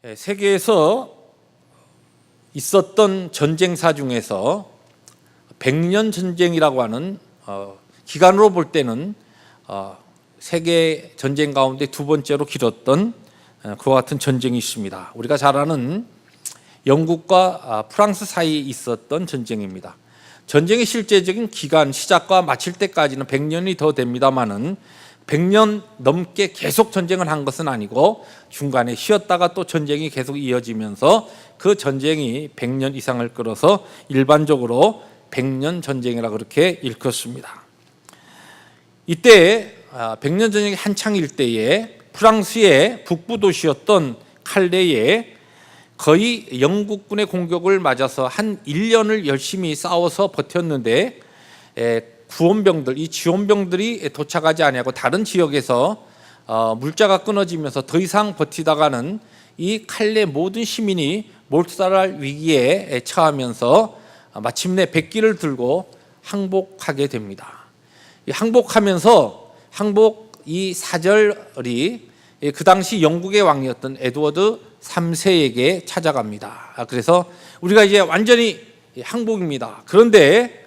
세계에서 있었던 전쟁사 중에서 백년 전쟁이라고 하는 기간으로 볼 때는 세계 전쟁 가운데 두 번째로 길었던 그와 같은 전쟁이 있습니다. 우리가 잘 아는 영국과 프랑스 사이에 있었던 전쟁입니다. 전쟁의 실제적인 기간, 시작과 마칠 때까지는 100년이 더 됩니다만은 100년 넘게 계속 전쟁을 한 것은 아니고 중간에 쉬었다가 또 전쟁이 계속 이어지면서 그 전쟁이 100년 이상을 끌어서 일반적으로 100년 전쟁이라 그렇게 일컫습니다. 이때 100년 전쟁이 한창일 때에 프랑스의 북부 도시였던 칼레에 거의 영국군의 공격을 맞아서 한 1년을 열심히 싸워서 버텼는데 구원병들, 이 지원병들이 도착하지 아니하고 다른 지역에서 물자가 끊어지면서 더 이상 버티다가는 이 칼레 모든 시민이 몰살할 위기에 처하면서 마침내 백기를 들고 항복하게 됩니다. 항복하면서 이 사절이 그 당시 영국의 왕이었던 에드워드 3세에게 찾아갑니다. 그래서 우리가 이제 완전히 항복입니다. 그런데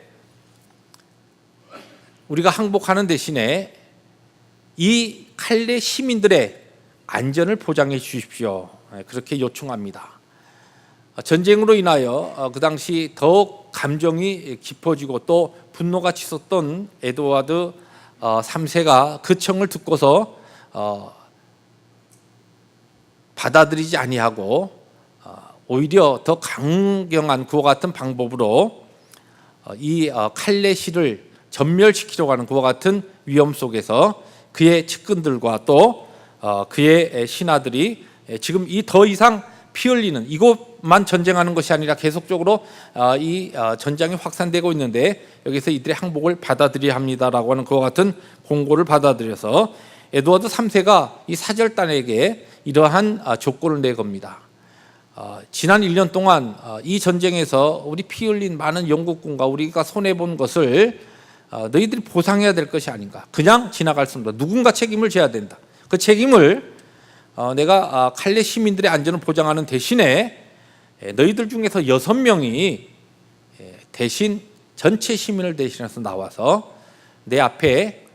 우리가 항복하는 대신에 이 칼레 시민들의 안전을 보장해 주십시오. 그렇게 요청합니다. 전쟁으로 인하여 그 당시 더욱 감정이 깊어지고 또 분노가 치솟던 에드워드 3세가 그 청을 듣고서 받아들이지 아니하고 오히려 더 강경한 그와 같은 방법으로 이 칼레시를 전멸시키려고 하는 그와 같은 위험 속에서 그의 측근들과 또 그의 신하들이 지금 이 더 이상 피 흘리는 이곳만 전쟁하는 것이 아니라 계속적으로 이 전장이 확산되고 있는데 여기서 이들의 항복을 받아들여야 합니다라고 하는 그와 같은 공고를 받아들여서 에드워드 3세가 이 사절단에게 이러한 조건을 내겁니다. 지난 1년 동안 이 전쟁에서 우리 피 흘린 많은 영국군과 우리가 손해본 것을 너희들이 보상해야 될 것이 아닌가. 그냥 지나갈 수 없다. 누군가 책임을 져야 된다. 그 책임을 내가 칼레 시민들의 안전을 보장하는 대신에 너희들 중에서 6명이 대신 전체 시민을 대신해서 나와서 내 앞에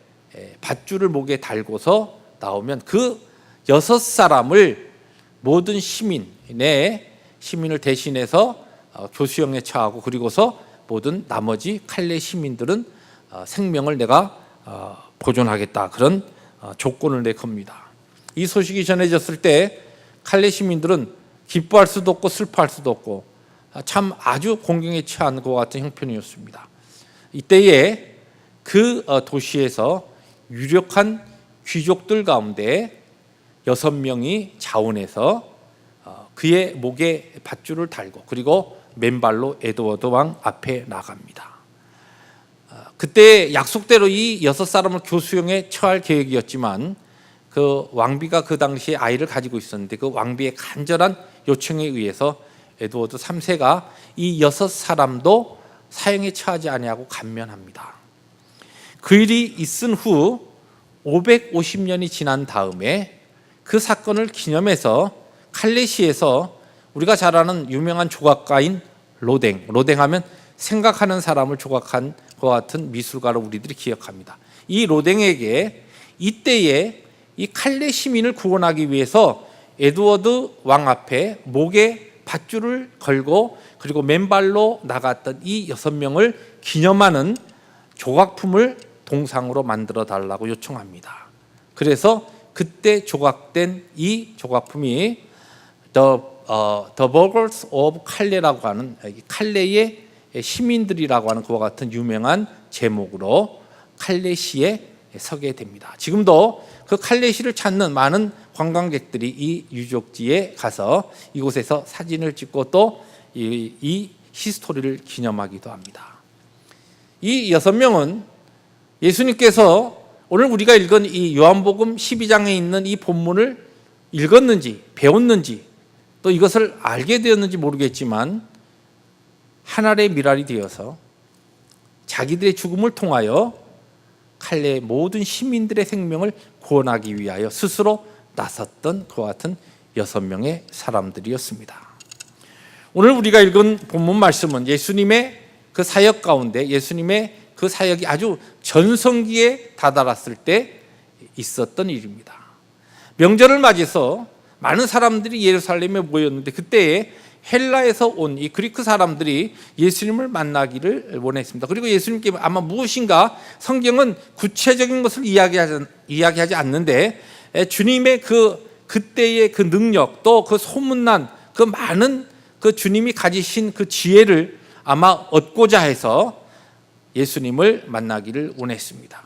밧줄을 목에 달고서 나오면 그 6사람을 모든 시민을 대신해서 교수형에 처하고 그리고서 모든 나머지 칼레 시민들은 생명을 내가 보존하겠다. 그런 조건을 내겁니다. 이 소식이 전해졌을 때 칼레 시민들은 기뻐할 수도 없고 슬퍼할 수도 없고 참 아주 공경에 처한 것 같은 형편이었습니다. 이때에 그 도시에서 유력한 귀족들 가운데 6명이 자원해서 그의 목에 밧줄을 달고 그리고 맨발로 에드워드 왕 앞에 나갑니다. 그때 약속대로 이 6사람을 교수형에 처할 계획이었지만 그 왕비가 그 당시에 아이를 가지고 있었는데 그 왕비의 간절한 요청에 의해서 에드워드 3세가 이 6사람도 사형에 처하지 아니하고 감면합니다. 그 일이 있은 후 550년이 지난 다음에 그 사건을 기념해서 칼레시에서 우리가 잘 아는 유명한 조각가인 로댕하면 생각하는 사람을 조각한 것 같은 미술가로 우리들이 기억합니다. 이 로댕에게 이때에 이 칼레 시민을 구원하기 위해서 에드워드 왕 앞에 목에 밧줄을 걸고 그리고 맨발로 나갔던 이 6명을 기념하는 조각품을 동상으로 만들어 달라고 요청합니다. 그래서 그때 조각된 이 조각품이 The Burghers of 칼레라고 하는 칼레의 시민들이라고 하는 그와 같은 유명한 제목으로 칼레시에 서게 됩니다. 지금도 그 칼레시를 찾는 많은 관광객들이 이 유적지에 가서 이곳에서 사진을 찍고 또 이 히스토리를 기념하기도 합니다. 이 6명은 예수님께서 오늘 우리가 읽은 이 요한복음 12장에 있는 이 본문을 읽었는지 배웠는지 또 이것을 알게 되었는지 모르겠지만 하늘의 미랄이 되어서 자기들의 죽음을 통하여 칼레의 모든 시민들의 생명을 구원하기 위하여 스스로 나섰던 그와 같은 6명의 사람들이었습니다. 오늘 우리가 읽은 본문 말씀은 예수님의 그 사역 가운데 예수님의 그 사역이 아주 전성기에 다다랐을 때 있었던 일입니다. 명절을 맞이해서 많은 사람들이 예루살렘에 모였는데 그때에 헬라에서 온 이 그리크 사람들이 예수님을 만나기를 원했습니다. 그리고 예수님께 아마 무엇인가 성경은 구체적인 것을 이야기하지 않는데 주님의 그때의 그 능력 또 그 소문난 그 많은 그 주님이 가지신 그 지혜를 아마 얻고자 해서 예수님을 만나기를 원했습니다.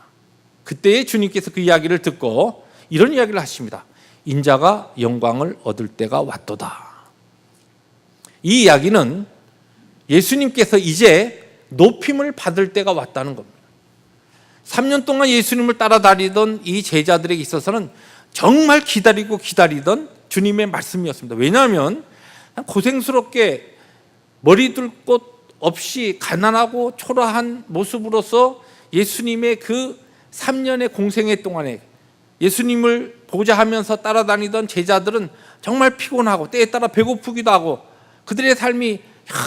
그때에 주님께서 그 이야기를 듣고 이런 이야기를 하십니다. 인자가 영광을 얻을 때가 왔도다. 이 이야기는 예수님께서 이제 높임을 받을 때가 왔다는 겁니다. 3년 동안 예수님을 따라다니던 이 제자들에게 있어서는 정말 기다리던 주님의 말씀이었습니다. 왜냐하면 고생스럽게 머리 둘 곳 없이 가난하고 초라한 모습으로서 예수님의 그 3년의 공생애 동안에 예수님을 보자 하면서 따라다니던 제자들은 정말 피곤하고 때에 따라 배고프기도 하고 그들의 삶이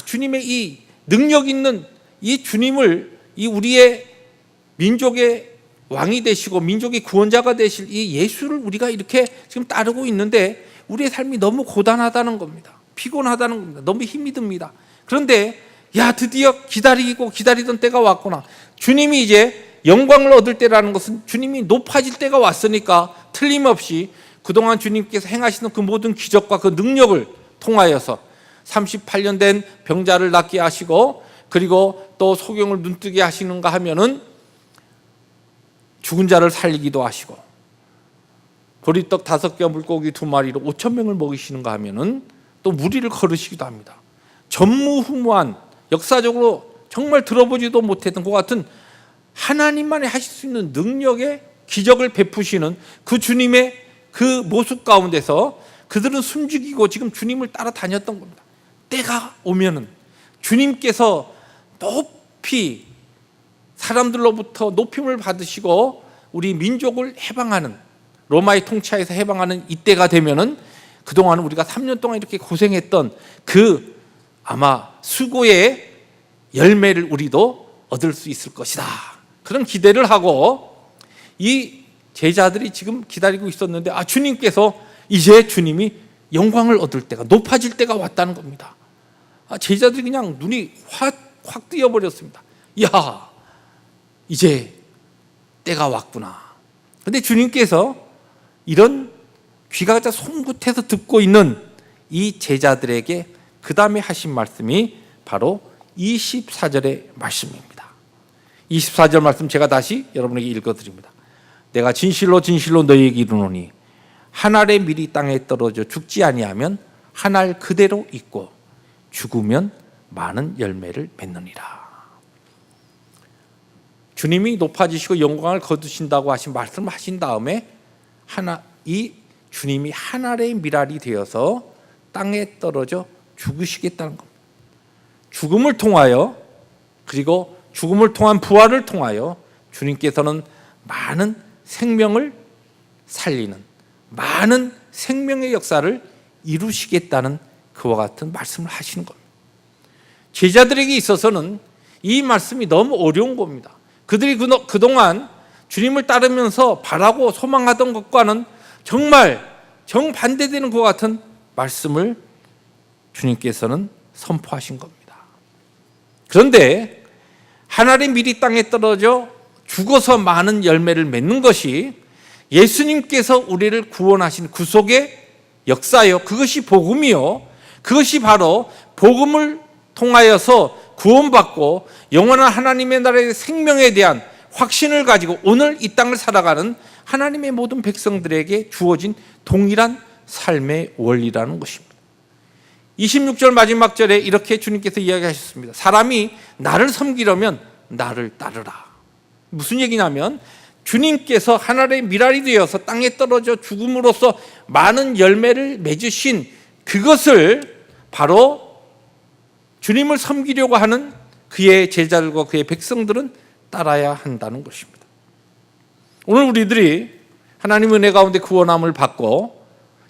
주님의 이 능력 있는 이 주님을 이 우리의 민족의 왕이 되시고 민족의 구원자가 되실 이 예수를 우리가 이렇게 지금 따르고 있는데 우리의 삶이 너무 고단하다는 겁니다. 피곤하다는 겁니다. 너무 힘이 듭니다. 그런데 드디어 기다리던 때가 왔구나. 주님이 이제 영광을 얻을 때라는 것은 주님이 높아질 때가 왔으니까 틀림없이 그동안 주님께서 행하시는 그 모든 기적과 그 능력을 통하여서 38년 된 병자를 낫게 하시고 그리고 또 소경을 눈뜨게 하시는가 하면은 죽은 자를 살리기도 하시고 보리떡 5개와 물고기 2마리로 5,000명을 먹이시는가 하면은 또 무리를 걸으시기도 합니다. 전무후무한 역사적으로 정말 들어보지도 못했던 것 같은 하나님만이 하실 수 있는 능력의 기적을 베푸시는 그 주님의 그 모습 가운데서 그들은 숨죽이고 지금 주님을 따라다녔던 겁니다. 때가 오면은 주님께서 높이 사람들로부터 높임을 받으시고 우리 민족을 해방하는 로마의 통치하에서 해방하는 이때가 되면은 그동안 우리가 3년 동안 이렇게 고생했던 그 아마 수고의 열매를 우리도 얻을 수 있을 것이다. 그런 기대를 하고 이 제자들이 지금 기다리고 있었는데 주님께서 이제 주님이 영광을 얻을 때가 높아질 때가 왔다는 겁니다. 제자들이 그냥 눈이 확 뜨여버렸습니다. 이제 때가 왔구나. 그런데 주님께서 이런 귀가 송곳해서 듣고 있는 이 제자들에게 그 다음에 하신 말씀이 바로 24절의 말씀입니다. 24절 말씀 제가 다시 여러분에게 읽어드립니다. 내가 진실로 너희에게 이르노니 한 알의 밀이 땅에 떨어져 죽지 아니하면 한 알 그대로 있고 죽으면 많은 열매를 맺느니라. 주님이 높아지시고 영광을 거두신다고 하신 말씀을 하신 다음에 이 주님이 한 알의 밀알이 되어서 땅에 떨어져 죽으시겠다는 겁니다. 죽음을 통하여 그리고 죽음을 통한 부활을 통하여 주님께서는 많은 생명을 살리는 많은 생명의 역사를 이루시겠다는 그와 같은 말씀을 하시는 겁니다. 제자들에게 있어서는 이 말씀이 너무 어려운 겁니다. 그들이 그동안 주님을 따르면서 바라고 소망하던 것과는 정말 정반대되는 것 같은 말씀을 주님께서는 선포하신 겁니다. 그런데 한 알의 밀이 땅에 떨어져 죽어서 많은 열매를 맺는 것이 예수님께서 우리를 구원하신 구속의 역사요. 그것이 복음이요. 그것이 바로 복음을 통하여서 구원받고 영원한 하나님의 나라의 생명에 대한 확신을 가지고 오늘 이 땅을 살아가는 하나님의 모든 백성들에게 주어진 동일한 삶의 원리라는 것입니다. 26절 마지막 절에 이렇게 주님께서 이야기하셨습니다. 사람이 나를 섬기려면 나를 따르라. 무슨 얘기냐면 주님께서 하늘의 밀알이 되어서 땅에 떨어져 죽음으로써 많은 열매를 맺으신 그것을 바로 주님을 섬기려고 하는 그의 제자들과 그의 백성들은 따라야 한다는 것입니다. 오늘 우리들이 하나님의 은혜 가운데 구원함을 받고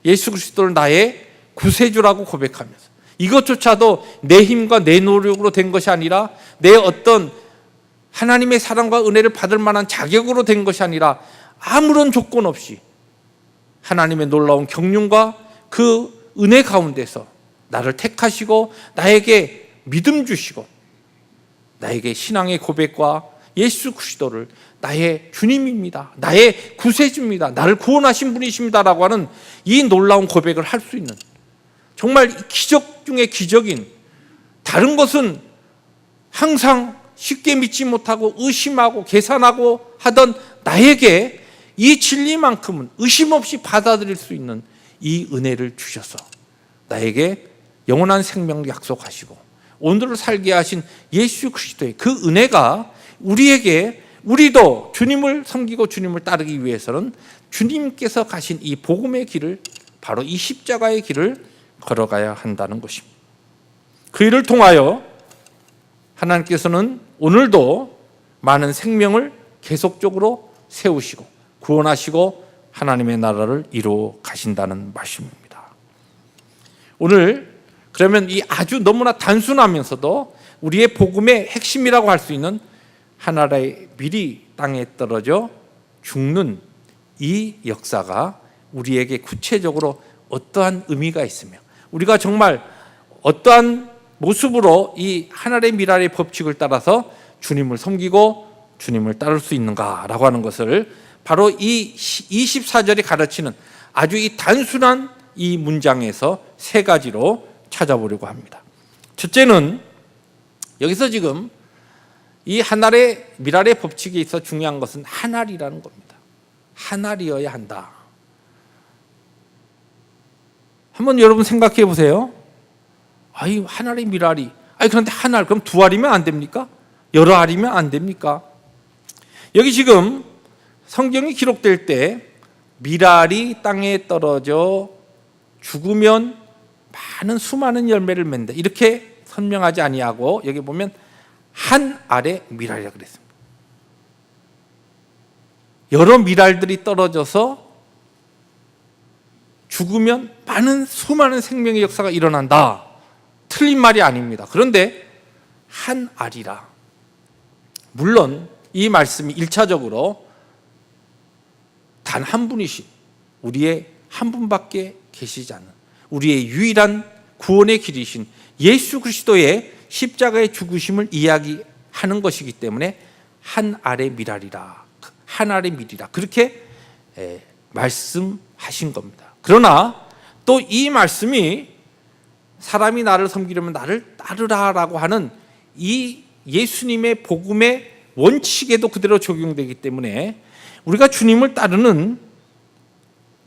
예수 그리스도를 나의 구세주라고 고백하면서, 이것조차도 내 힘과 내 노력으로 된 것이 아니라 내 어떤 하나님의 사랑과 은혜를 받을 만한 자격으로 된 것이 아니라 아무런 조건 없이 하나님의 놀라운 경륜과 그 은혜 가운데서 나를 택하시고 나에게 믿음 주시고 나에게 신앙의 고백과 예수 그리스도를 나의 주님입니다, 나의 구세주입니다, 나를 구원하신 분이십니다라고 하는 이 놀라운 고백을 할 수 있는, 정말 기적 중에 기적인, 다른 것은 항상 쉽게 믿지 못하고 의심하고 계산하고 하던 나에게 이 진리만큼은 의심 없이 받아들일 수 있는 이 은혜를 주셔서 나에게 영원한 생명을 약속하시고 오늘을 살게 하신 예수 그리스도의 그 은혜가 우리에게, 우리도 주님을 섬기고 주님을 따르기 위해서는 주님께서 가신 이 복음의 길을, 바로 이 십자가의 길을 걸어가야 한다는 것입니다. 그 일을 통하여 하나님께서는 오늘도 많은 생명을 계속적으로 세우시고 구원하시고 하나님의 나라를 이루어 가신다는 말씀입니다. 오늘 그러면 이 아주 너무나 단순하면서도 우리의 복음의 핵심이라고 할 수 있는 하나의 밀이 땅에 떨어져 죽는 이 역사가 우리에게 구체적으로 어떠한 의미가 있으며 우리가 정말 어떠한 모습으로 이 하나의 미랄의 법칙을 따라서 주님을 섬기고 주님을 따를 수 있는가라고 하는 것을 바로 이 24절이 가르치는 아주 이 단순한 이 문장에서 세 가지로 찾아보려고 합니다. 첫째는 여기서 지금 이 하나의 미랄의 법칙에 있어 중요한 것은 하나리라는 겁니다. 하나리여야 한다. 한번 여러분 생각해 보세요. 아이, 하나의 미랄이, 그런데 하나, 그럼 두 알이면 안 됩니까? 여러 알이면 안 됩니까? 여기 지금 성경이 기록될 때 미랄이 땅에 떨어져 죽으면 많은 수많은 열매를 맺는다, 이렇게 설명하지 아니하고 여기 보면 한 알의 미랄이라 그랬습니다. 여러 미랄들이 떨어져서 죽으면 수많은 생명의 역사가 일어난다. 틀린 말이 아닙니다. 그런데 한 알이라. 물론 이 말씀이 1차적으로 단 한 분이신, 우리의 한 분밖에 계시지 않는, 우리의 유일한 구원의 길이신 예수 그리스도의 십자가의 죽으심을 이야기하는 것이기 때문에 한 알의 미랄이라, 한 알의 밀이라, 그렇게 말씀하신 겁니다. 그러나 또 이 말씀이 사람이 나를 섬기려면 나를 따르라라고 하는 이 예수님의 복음의 원칙에도 그대로 적용되기 때문에 우리가 주님을 따르는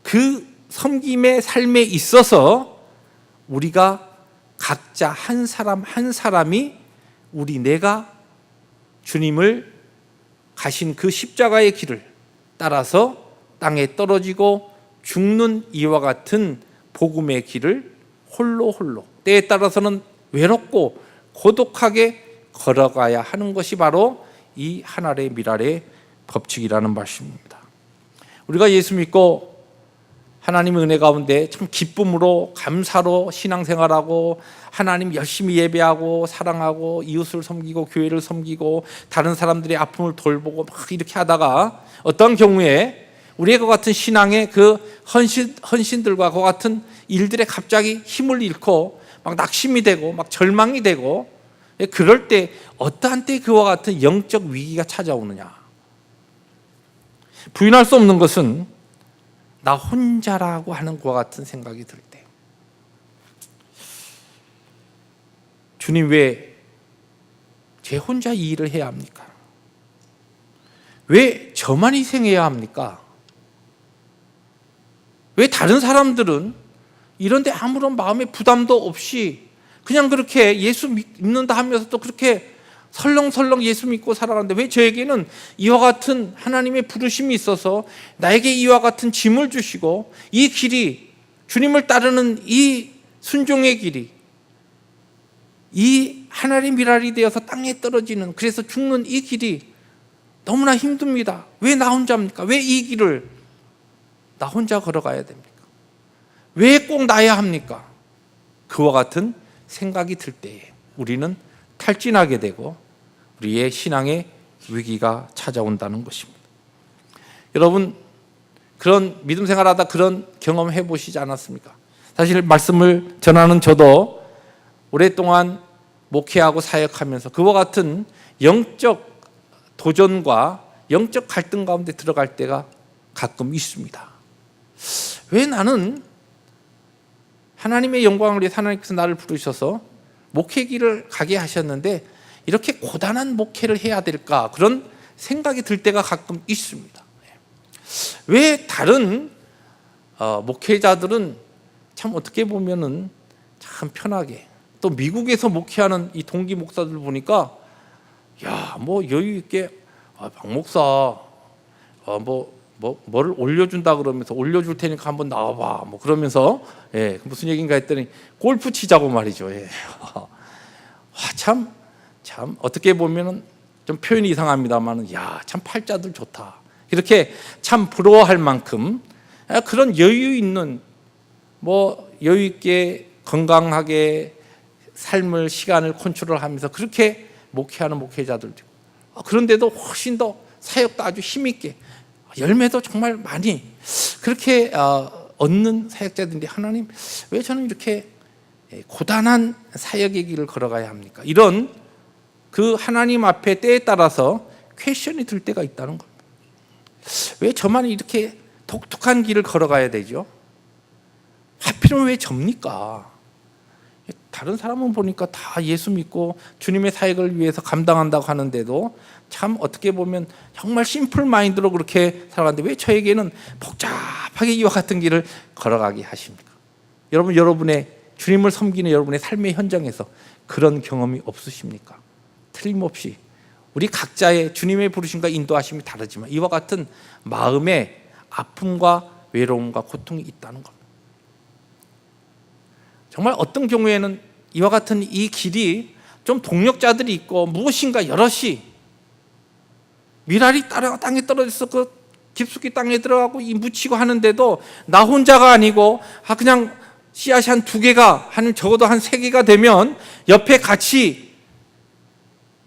그 섬김의 삶에 있어서 우리가 각자 한 사람 한 사람이 내가 주님을 가신 그 십자가의 길을 따라서 땅에 떨어지고 죽는 이와 같은 복음의 길을 홀로 때에 따라서는 외롭고 고독하게 걸어가야 하는 것이 바로 이 하나의 미랄의 법칙이라는 말씀입니다. 우리가 예수 믿고 하나님의 은혜 가운데 참 기쁨으로 감사로 신앙생활하고 하나님 열심히 예배하고 사랑하고 이웃을 섬기고 교회를 섬기고 다른 사람들의 아픔을 돌보고 막 이렇게 하다가 어떤 경우에 우리의 그 같은 신앙의 그 헌신들과 그 같은 일들에 갑자기 힘을 잃고 막 낙심이 되고 막 절망이 되고, 그럴 때 어떠한 때 그와 같은 영적 위기가 찾아오느냐. 부인할 수 없는 것은 나 혼자라고 하는 그와 같은 생각이 들 때, 주님 왜 제 혼자 이 일을 해야 합니까? 왜 저만 희생해야 합니까? 왜 다른 사람들은 이런데 아무런 마음의 부담도 없이 그냥 그렇게 예수 믿는다 하면서도 그렇게 설렁설렁 예수 믿고 살아가는데 왜 저에게는 이와 같은 하나님의 부르심이 있어서 나에게 이와 같은 짐을 주시고 이 길이, 주님을 따르는 이 순종의 길이, 이 하나님의 미랄이 되어서 땅에 떨어지는, 그래서 죽는 이 길이 너무나 힘듭니다. 왜 나 혼자입니까? 왜 이 길을 나 혼자 걸어가야 됩니까? 왜 꼭 나야 합니까? 그와 같은 생각이 들 때에 우리는 탈진하게 되고 우리의 신앙의 위기가 찾아온다는 것입니다. 여러분, 그런 믿음 생활하다 그런 경험 해보시지 않았습니까? 사실 말씀을 전하는 저도 오랫동안 목회하고 사역하면서 그와 같은 영적 도전과 영적 갈등 가운데 들어갈 때가 가끔 있습니다. 왜 나는 하나님의 영광을 위해서 하나님께서 나를 부르셔서 목회 길을 가게 하셨는데 이렇게 고단한 목회를 해야 될까? 그런 생각이 들 때가 가끔 있습니다. 왜 다른 목회자들은 참 어떻게 보면은 참 편하게, 또 미국에서 목회하는 이 동기 목사들 보니까 야, 뭐 여유 있게 박 목사 뭐를 올려준다 그러면서 올려줄 테니까 한번 나와봐 뭐 그러면서 무슨 얘기인가 했더니 골프 치자고 말이죠. 참 어떻게 보면은 좀 표현이 이상합니다만은 참 팔자들 좋다. 이렇게 참 부러워할 만큼 그런 여유 있는 여유 있게 건강하게 삶을 시간을 컨트롤하면서 그렇게 목회하는 목회자들도 있고 그런데도 훨씬 더 사역도 아주 힘있게 열매도 정말 많이 그렇게 얻는 사역자들인데 하나님 왜 저는 이렇게 고단한 사역의 길을 걸어가야 합니까? 이런 그 하나님 앞에 때에 따라서 퀘션이 들 때가 있다는 겁니다. 왜 저만 이렇게 독특한 길을 걸어가야 되죠? 하필이면 왜 접니까? 다른 사람은 보니까 다 예수 믿고 주님의 사역을 위해서 감당한다고 하는데도 참 어떻게 보면 정말 심플 마인드로 그렇게 살아가는데 왜 저에게는 복잡하게 이와 같은 길을 걸어가게 하십니까? 여러분의 주님을 섬기는 여러분의 삶의 현장에서 그런 경험이 없으십니까? 틀림없이 우리 각자의 주님의 부르심과 인도하심이 다르지만 이와 같은 마음의 아픔과 외로움과 고통이 있다는 겁니다. 정말 어떤 경우에는 이와 같은 이 길이 좀 동력자들이 있고 무엇인가 여럿이 미랄이 땅에 떨어져서 그 깊숙이 땅에 들어가고 이 묻히고 하는데도 나 혼자가 아니고 그냥 씨앗이 한 2개가 한 적어도 한 3개가 되면 옆에 같이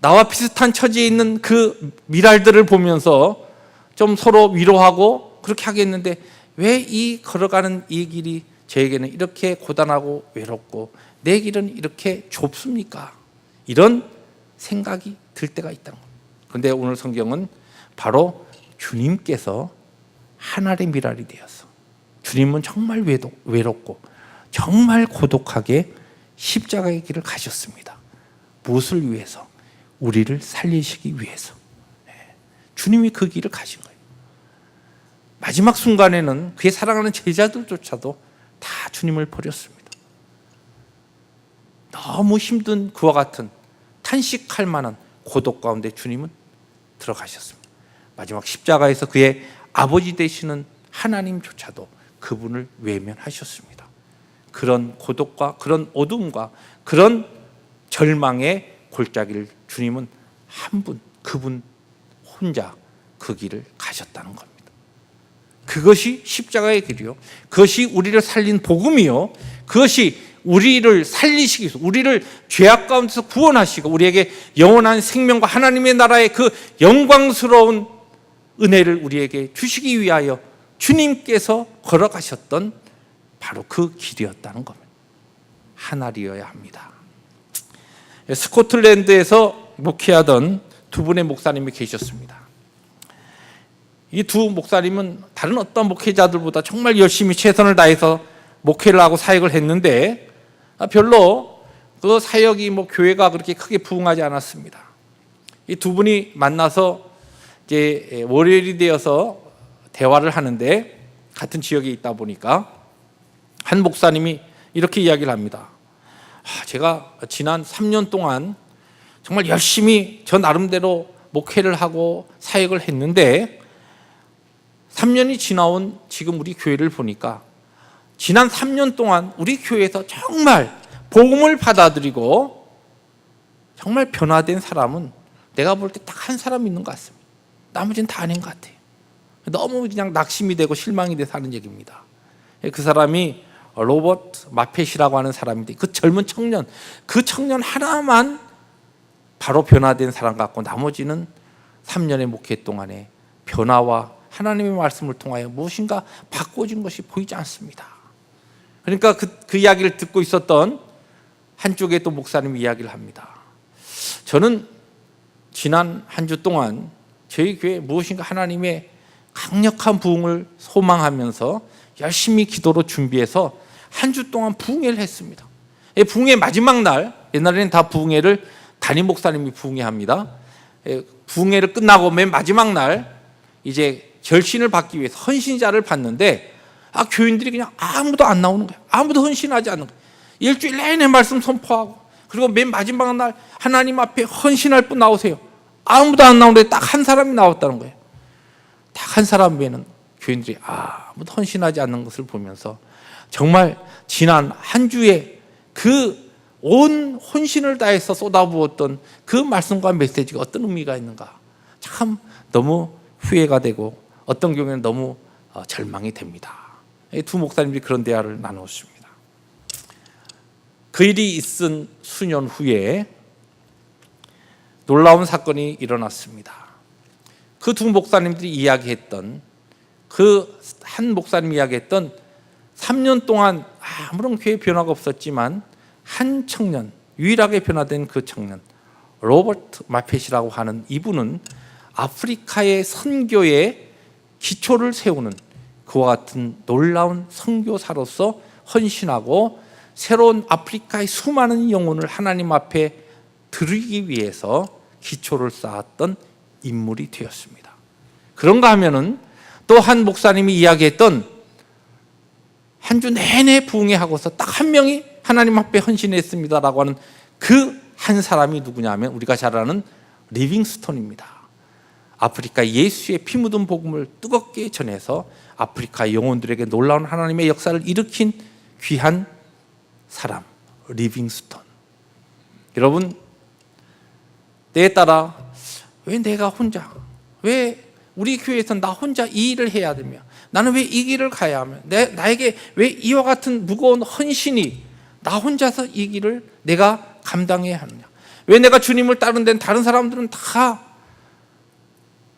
나와 비슷한 처지에 있는 그 미랄들을 보면서 좀 서로 위로하고 그렇게 하겠는데 왜 이 걸어가는 이 길이 저에게는 이렇게 고단하고 외롭고 내 길은 이렇게 좁습니까? 이런 생각이 들 때가 있다는 겁니다. 그런데 오늘 성경은 바로 주님께서 한 알의 미랄이 되어서 주님은 정말 외롭고 정말 고독하게 십자가의 길을 가셨습니다. 무엇을 위해서? 우리를 살리시기 위해서. 주님이 그 길을 가신 거예요. 마지막 순간에는 그의 사랑하는 제자들조차도 다 주님을 버렸습니다. 너무 힘든 그와 같은 탄식할 만한 고독 가운데 주님은 들어가셨습니다. 마지막 십자가에서 그의 아버지 되시는 하나님조차도 그분을 외면하셨습니다. 그런 고독과 그런 어둠과 그런 절망의 골짜기를 주님은 한 분, 그분 혼자 그 길을 가셨다는 겁니다. 그것이 십자가의 길이요, 그것이 우리를 살린 복음이요, 그것이 우리를 살리시기 위해서 우리를 죄악 가운데서 구원하시고 우리에게 영원한 생명과 하나님의 나라의 그 영광스러운 은혜를 우리에게 주시기 위하여 주님께서 걸어가셨던 바로 그 길이었다는 겁니다. 하나리어야 합니다. 스코틀랜드에서 목회하던 2분의 목사님이 계셨습니다. 이 2 목사님은 다른 어떤 목회자들보다 정말 열심히 최선을 다해서 목회를 하고 사역을 했는데 별로 그 사역이 교회가 그렇게 크게 부흥하지 않았습니다. 이 2분이 만나서 이제 월요일이 되어서 대화를 하는데 같은 지역에 있다 보니까 한 목사님이 이렇게 이야기를 합니다. 제가 지난 3년 동안 정말 열심히 저 나름대로 목회를 하고 사역을 했는데 3년이 지나온 지금 우리 교회를 보니까 지난 3년 동안 우리 교회에서 정말 복음을 받아들이고 정말 변화된 사람은 내가 볼 때 딱 한 사람 있는 것 같습니다. 나머지는 다 아닌 것 같아요. 너무 그냥 낙심이 되고 실망이 돼서 하는 얘기입니다. 그 사람이 로버트 마펫이라고 하는 사람인데, 그 젊은 청년, 그 청년 하나만 바로 변화된 사람 같고 나머지는 3년의 목회 동안에 변화와 하나님의 말씀을 통하여 무엇인가 바꿔진 것이 보이지 않습니다. 그러니까 그 이야기를 듣고 있었던 한쪽에 또 목사님이 이야기를 합니다. 저는 지난 한 주 동안 저희 교회에 무엇인가 하나님의 강력한 부흥을 소망하면서 열심히 기도로 준비해서 한 주 동안 부흥회를 했습니다. 부흥회 마지막 날, 옛날에는 다 부흥회를 담임 목사님이 부흥회합니다. 부흥회를 끝나고 맨 마지막 날 이제 결신을 받기 위해서 헌신자를 받는데, 교인들이 그냥 아무도 안 나오는 거예요. 아무도 헌신하지 않는 거예요. 일주일 내내 말씀 선포하고, 그리고 맨 마지막 날 하나님 앞에 헌신할 분 나오세요. 아무도 안 나오는데 딱 한 사람이 나왔다는 거예요. 딱 한 사람 외에는 교인들이 아무도 헌신하지 않는 것을 보면서 정말 지난 한 주에 그 온 혼신을 다해서 쏟아부었던 그 말씀과 메시지가 어떤 의미가 있는가, 참 너무 후회가 되고 어떤 경우에는 너무 절망이 됩니다. 두 목사님들이 그런 대화를 나누었습니다. 그 일이 있은 수년 후에 놀라운 사건이 일어났습니다. 그 두 목사님들이 이야기했던, 그 한 목사님이 이야기했던 3년 동안 아무런 교회 변화가 없었지만 한 청년, 유일하게 변화된 그 청년 로버트 마펫이라고 하는 이분은 아프리카의 선교에 기초를 세우는 그와 같은 놀라운 선교사로서 헌신하고 새로운 아프리카의 수많은 영혼을 하나님 앞에 드리기 위해서 기초를 쌓았던 인물이 되었습니다. 그런가 하면은 또 한 목사님이 이야기했던 한 주 내내 부흥회하고서 딱 한 명이 하나님 앞에 헌신했습니다라고 하는 그 한 사람이 누구냐 하면 우리가 잘 아는 리빙스톤입니다. 아프리카 예수의 피 묻은 복음을 뜨겁게 전해서 아프리카 영혼들에게 놀라운 하나님의 역사를 일으킨 귀한 사람, 리빙스톤. 여러분, 때에 따라 왜 내가 혼자, 왜 우리 교회에서 나 혼자 이 일을 해야 되며, 나는 왜 이 길을 가야 하며, 나에게 왜 이와 같은 무거운 헌신이 나 혼자서 이 길을 내가 감당해야 하느냐, 왜 내가 주님을 따르는 데는 다른 사람들은 다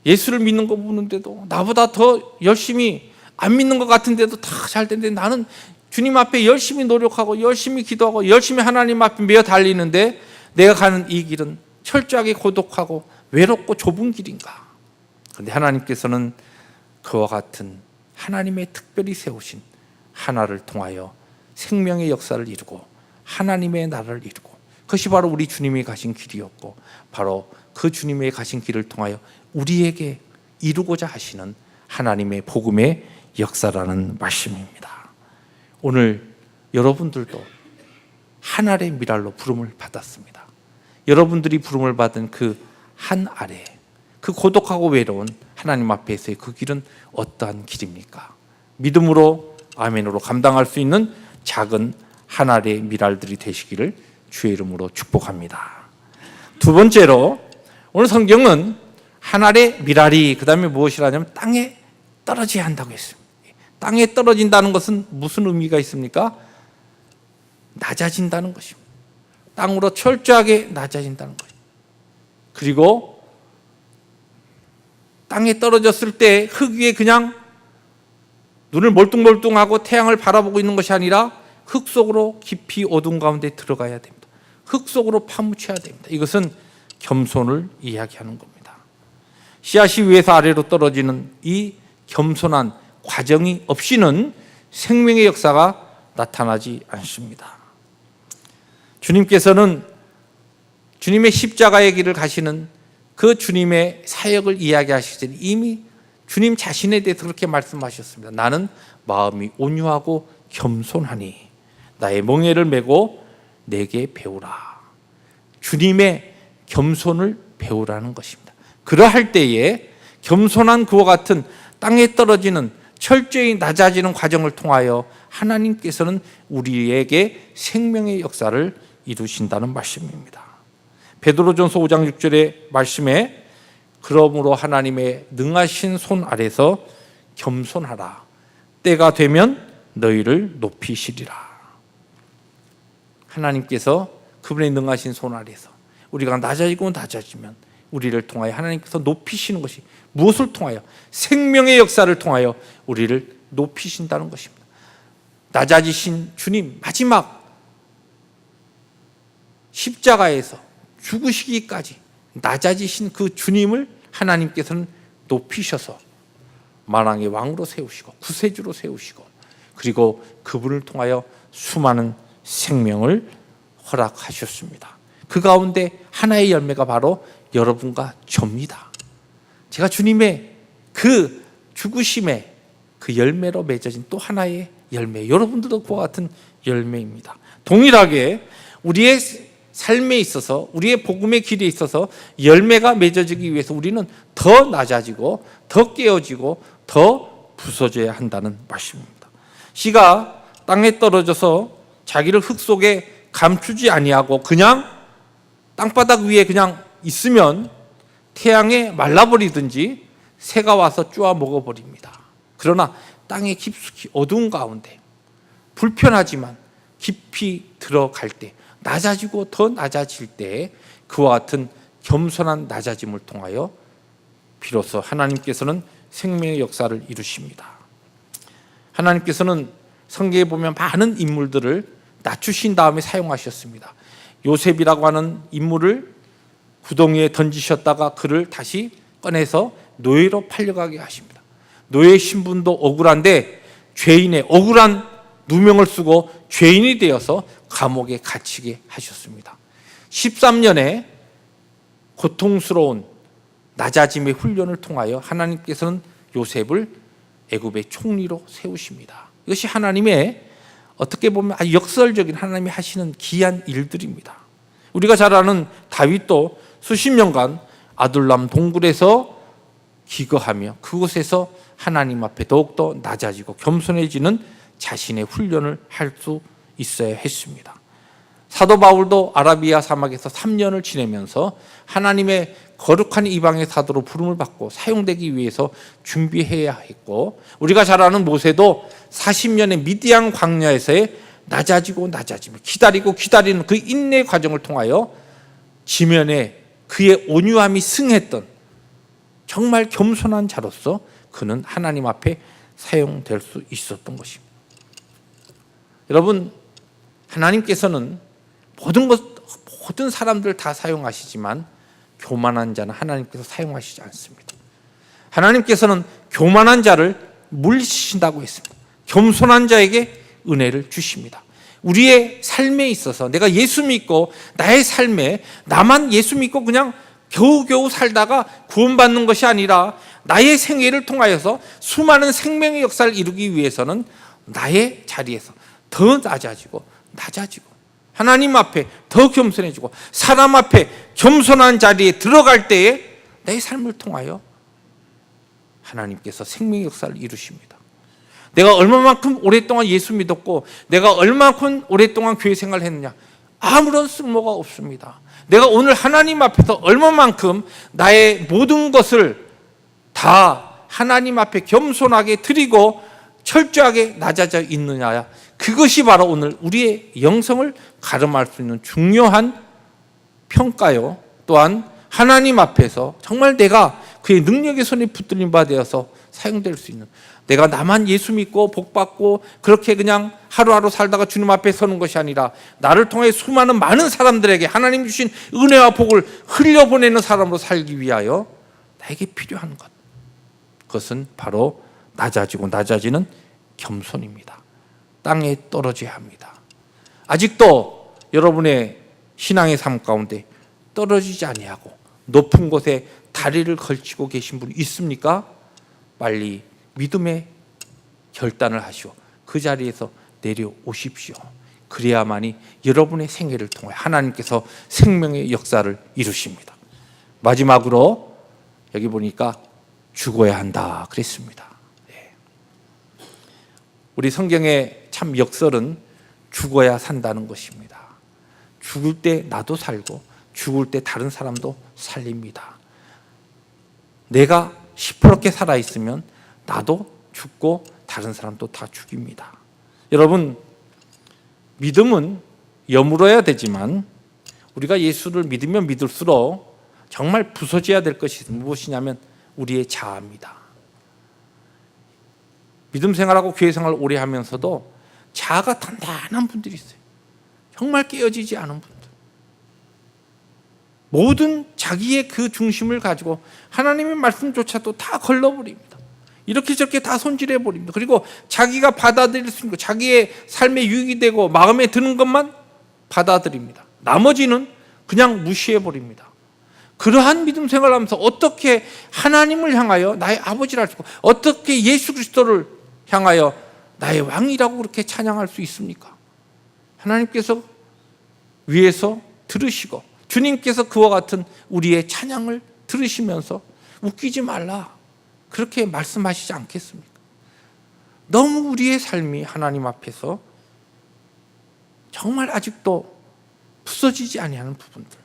예수를 믿는 거 보는데도 나보다 더 열심히 안 믿는 것 같은데도 다 잘 되는데 나는 주님 앞에 열심히 노력하고 열심히 기도하고 열심히 하나님 앞에 매어 달리는데 내가 가는 이 길은 철저하게 고독하고 외롭고 좁은 길인가? 그런데 하나님께서는 그와 같은 하나님의 특별히 세우신 하나를 통하여 생명의 역사를 이루고 하나님의 나라를 이루고, 그것이 바로 우리 주님이 가신 길이었고, 바로 그 주님의 가신 길을 통하여 우리에게 이루고자 하시는 하나님의 복음의 역사라는 말씀입니다. 오늘 여러분들도 하늘의 미랄로 부름을 받았습니다. 여러분들이 부름을 받은 그 한 아래, 그 고독하고 외로운 하나님 앞에서의 그 길은 어떠한 길입니까? 믿음으로, 아멘으로 감당할 수 있는 작은 하늘의 미랄들이 되시기를 주의 이름으로 축복합니다. 두 번째로, 오늘 성경은 하늘의 미랄이 그 다음에 무엇이라냐면 땅에 떨어져야 한다고 했습니다. 땅에 떨어진다는 것은 무슨 의미가 있습니까? 낮아진다는 것입니다. 땅으로 철저하게 낮아진다는 것입니다. 그리고 땅에 떨어졌을 때 흙 위에 그냥 눈을 멀뚱멀뚱하고 태양을 바라보고 있는 것이 아니라 흙 속으로 깊이 어둠 가운데 들어가야 됩니다. 흙 속으로 파묻혀야 됩니다. 이것은 겸손을 이야기하는 겁니다. 씨앗이 위에서 아래로 떨어지는 이 겸손한 과정이 없이는 생명의 역사가 나타나지 않습니다. 주님께서는 주님의 십자가의 길을 가시는 그 주님의 사역을 이야기하시기 전에 이미 주님 자신에 대해서 그렇게 말씀하셨습니다. 나는 마음이 온유하고 겸손하니 나의 멍에를 메고 내게 배우라. 주님의 겸손을 배우라는 것입니다. 그러할 때에 겸손한 그와 같은 땅에 떨어지는 철저히 낮아지는 과정을 통하여 하나님께서는 우리에게 생명의 역사를 이루신다는 말씀입니다. 베드로전서 5장 6절의 말씀에 그러므로 하나님의 능하신 손 아래서 겸손하라. 때가 되면 너희를 높이시리라. 하나님께서 그분의 능하신 손 아래서 우리가 낮아지고 낮아지면 우리를 통하여 하나님께서 높이시는 것이 무엇을 통하여? 생명의 역사를 통하여 우리를 높이신다는 것입니다. 낮아지신 주님, 마지막 십자가에서 죽으시기까지 낮아지신 그 주님을 하나님께서는 높이셔서 만왕의 왕으로 세우시고 구세주로 세우시고, 그리고 그분을 통하여 수많은 생명을 허락하셨습니다. 그 가운데 하나의 열매가 바로 여러분과 저입니다. 제가 주님의 그 죽으심의 그 열매로 맺어진 또 하나의 열매, 여러분들도 그와 같은 열매입니다. 동일하게 우리의 삶에 있어서, 우리의 복음의 길에 있어서 열매가 맺어지기 위해서 우리는 더 낮아지고 더 깨어지고 더 부서져야 한다는 말씀입니다. 씨가 땅에 떨어져서 자기를 흙 속에 감추지 아니하고 그냥 땅바닥 위에 그냥 있으면 태양에 말라버리든지 새가 와서 쪼아 먹어버립니다. 그러나 땅에 깊숙이 어두운 가운데 불편하지만 깊이 들어갈 때, 낮아지고 더 낮아질 때 그와 같은 겸손한 낮아짐을 통하여 비로소 하나님께서는 생명의 역사를 이루십니다. 하나님께서는 성경에 보면 많은 인물들을 낮추신 다음에 사용하셨습니다. 요셉이라고 하는 인물을 구덩이에 던지셨다가 그를 다시 꺼내서 노예로 팔려가게 하십니다. 노예 신분도 억울한데 죄인의 억울한 누명을 쓰고 죄인이 되어서 감옥에 갇히게 하셨습니다. 13년의 고통스러운 낮아짐의 훈련을 통하여 하나님께서는 요셉을 애굽의 총리로 세우십니다. 이것이 하나님의 어떻게 보면 아주 역설적인 하나님이 하시는 귀한 일들입니다. 우리가 잘 아는 다윗도 수십 년간 아둘람 동굴에서 기거하며 그곳에서 하나님 앞에 더욱더 낮아지고 겸손해지는 자신의 훈련을 할 수 있어야 했습니다. 사도 바울도 아라비아 사막에서 3년을 지내면서 하나님의 거룩한 이방의 사도로 부름을 받고 사용되기 위해서 준비해야 했고, 우리가 잘 아는 모세도 40년의 미디안 광야에서의 낮아지고 낮아지며 기다리고 기다리는 그 인내 과정을 통하여 지면에 그의 온유함이 승했던 정말 겸손한 자로서 그는 하나님 앞에 사용될 수 있었던 것입니다. 여러분, 하나님께서는 모든 사람들 다 사용하시지만 교만한 자는 하나님께서 사용하시지 않습니다. 하나님께서는 교만한 자를 물리치신다고 했습니다. 겸손한 자에게 은혜를 주십니다. 우리의 삶에 있어서 내가 예수 믿고 나의 삶에 나만 예수 믿고 그냥 겨우겨우 살다가 구원받는 것이 아니라 나의 생애를 통하여서 수많은 생명의 역사를 이루기 위해서는 나의 자리에서 더 낮아지고 하나님 앞에 더 겸손해지고 사람 앞에 겸손한 자리에 들어갈 때에 내 삶을 통하여 하나님께서 생명의 역사를 이루십니다. 내가 얼마만큼 오랫동안 예수 믿었고 내가 얼마만큼 오랫동안 교회 생활을 했느냐, 아무런 쓸모가 없습니다. 내가 오늘 하나님 앞에서 얼마만큼 나의 모든 것을 다 하나님 앞에 겸손하게 드리고 철저하게 낮아져 있느냐, 그것이 바로 오늘 우리의 영성을 가름할 수 있는 중요한 평가요. 또한 하나님 앞에서 정말 내가 그의 능력의 손에 붙들린 바 되어서 사용될 수 있는, 내가 나만 예수 믿고 복 받고 그렇게 그냥 하루하루 살다가 주님 앞에 서는 것이 아니라 나를 통해 수많은 많은 사람들에게 하나님 주신 은혜와 복을 흘려보내는 사람으로 살기 위하여 나에게 필요한 것, 그것은 바로 낮아지고 낮아지는 겸손입니다. 땅에 떨어져야 합니다. 아직도 여러분의 신앙의 삶 가운데 떨어지지 아니하고 높은 곳에 다리를 걸치고 계신 분 있습니까? 빨리 믿음의 결단을 하시오. 그 자리에서 내려오십시오. 그래야만이 여러분의 생애를 통해 하나님께서 생명의 역사를 이루십니다. 마지막으로 여기 보니까 죽어야 한다 그랬습니다. 우리 성경의 참 역설은 죽어야 산다는 것입니다. 죽을 때 나도 살고 죽을 때 다른 사람도 살립니다. 내가 시퍼렇게 살아있으면 나도 죽고 다른 사람도 다 죽입니다. 여러분, 믿음은 여물어야 되지만 우리가 예수를 믿으면 믿을수록 정말 부서져야 될 것이 무엇이냐면 우리의 자아입니다. 믿음 생활하고 교회 생활 오래 하면서도 자아가 단단한 분들이 있어요. 정말 깨어지지 않은 분들. 모든 자기의 그 중심을 가지고 하나님의 말씀조차도 다 걸러버립니다. 이렇게 저렇게 다 손질해버립니다. 그리고 자기가 받아들일 수 있는 것, 자기의 삶에 유익이 되고 마음에 드는 것만 받아들입니다. 나머지는 그냥 무시해버립니다. 그러한 믿음 생활을 하면서 어떻게 하나님을 향하여 나의 아버지를 알 수 있고 어떻게 예수 그리스도를 향하여 나의 왕이라고 그렇게 찬양할 수 있습니까? 하나님께서 위에서 들으시고 주님께서 그와 같은 우리의 찬양을 들으시면서 웃기지 말라 그렇게 말씀하시지 않겠습니까? 너무 우리의 삶이 하나님 앞에서 정말 아직도 부서지지 아니하는 부분들.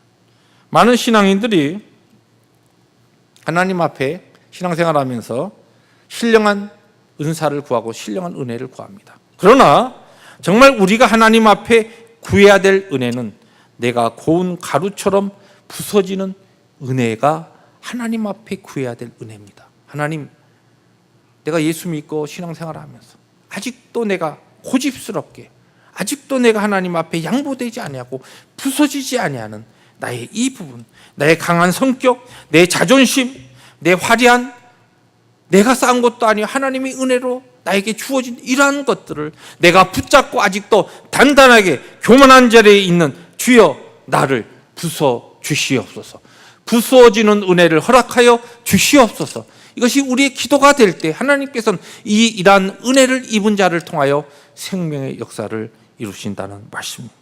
많은 신앙인들이 하나님 앞에 신앙생활하면서 신령한 은사를 구하고 신령한 은혜를 구합니다. 그러나 정말 우리가 하나님 앞에 구해야 될 은혜는 내가 고운 가루처럼 부서지는 은혜가 하나님 앞에 구해야 될 은혜입니다. 하나님, 내가 예수 믿고 신앙생활을 하면서 아직도 내가 고집스럽게 아직도 내가 하나님 앞에 양보되지 아니하고 부서지지 아니하는 나의 이 부분, 나의 강한 성격, 내 자존심, 내 화려한 내가 쌓은 것도 아니요 하나님의 은혜로 나에게 주어진 이러한 것들을 내가 붙잡고 아직도 단단하게 교만한 자리에 있는 주여 나를 부숴 주시옵소서. 부수어지는 은혜를 허락하여 주시옵소서. 이것이 우리의 기도가 될 때 하나님께서는 이러한 은혜를 입은 자를 통하여 생명의 역사를 이루신다는 말씀입니다.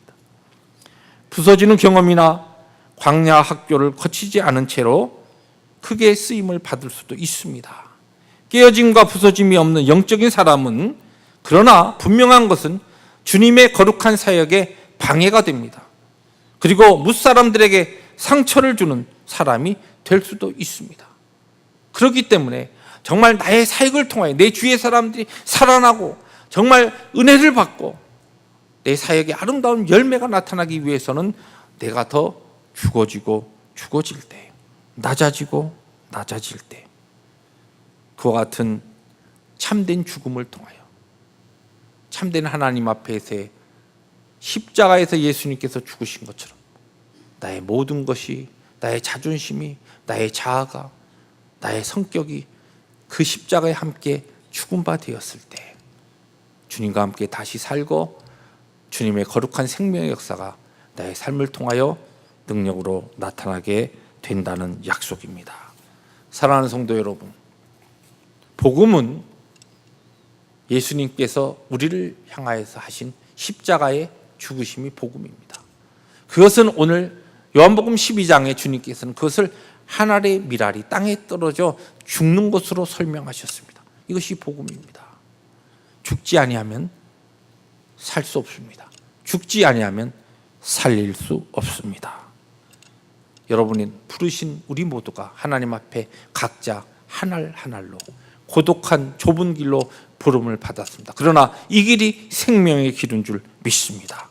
부서지는 경험이나 광야 학교를 거치지 않은 채로 크게 쓰임을 받을 수도 있습니다. 깨어짐과 부서짐이 없는 영적인 사람은 그러나 분명한 것은 주님의 거룩한 사역에 방해가 됩니다. 그리고 뭇사람들에게 상처를 주는 사람이 될 수도 있습니다. 그렇기 때문에 정말 나의 사역을 통하여 내 주위의 사람들이 살아나고 정말 은혜를 받고 내 사역에 아름다운 열매가 나타나기 위해서는 내가 더 죽어지고 죽어질 때, 낮아지고 낮아질 때 그와 같은 참된 죽음을 통하여 참된 하나님 앞에서의 십자가에서 예수님께서 죽으신 것처럼 나의 모든 것이, 나의 자존심이, 나의 자아가, 나의 성격이 그 십자가에 함께 죽은 바 되었을 때 주님과 함께 다시 살고 주님의 거룩한 생명의 역사가 나의 삶을 통하여 능력으로 나타나게 된다는 약속입니다. 사랑하는 성도 여러분, 복음은 예수님께서 우리를 향하여서 하신 십자가의 죽으심이 복음입니다. 그것은 오늘 요한복음 12장에 주님께서는 그것을 한 알의 밀알이 땅에 떨어져 죽는 것으로 설명하셨습니다. 이것이 복음입니다. 죽지 아니하면 살 수 없습니다. 죽지 아니하면 살릴 수 없습니다. 여러분이 부르신 우리 모두가 하나님 앞에 각자 한 알 한 알로 고독한 좁은 길로 부름을 받았습니다. 그러나 이 길이 생명의 길인 줄 믿습니다.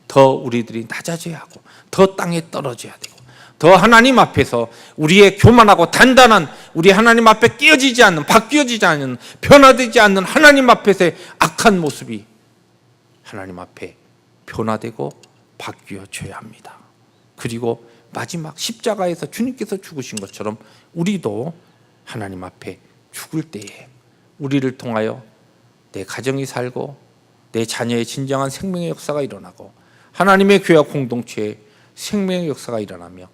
더 우리들이 낮아져야 하고 더 땅에 떨어져야 되고 더 하나님 앞에서 우리의 교만하고 단단한 우리 하나님 앞에 깨어지지 않는, 바뀌어지지 않는, 변화되지 않는 하나님 앞에서의 악한 모습이 하나님 앞에 변화되고 바뀌어져야 합니다. 그리고 마지막 십자가에서 주님께서 죽으신 것처럼 우리도 하나님 앞에 죽을 때에 우리를 통하여 내 가정이 살고 내 자녀의 진정한 생명의 역사가 일어나고 하나님의 교회 공동체에 생명의 역사가 일어나며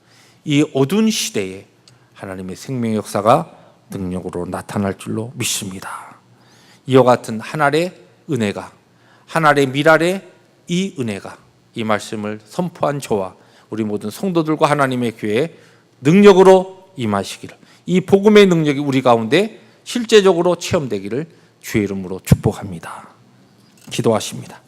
이 어두운 시대에 하나님의 생명의 역사가 능력으로 나타날 줄로 믿습니다. 이와 같은 하나의 은혜가, 하나의 밀알의 이 은혜가 이 말씀을 선포한 저와 우리 모든 성도들과 하나님의 교회에 능력으로 임하시기를, 이 복음의 능력이 우리 가운데 실제적으로 체험되기를 주의 이름으로 축복합니다. 기도하십니다.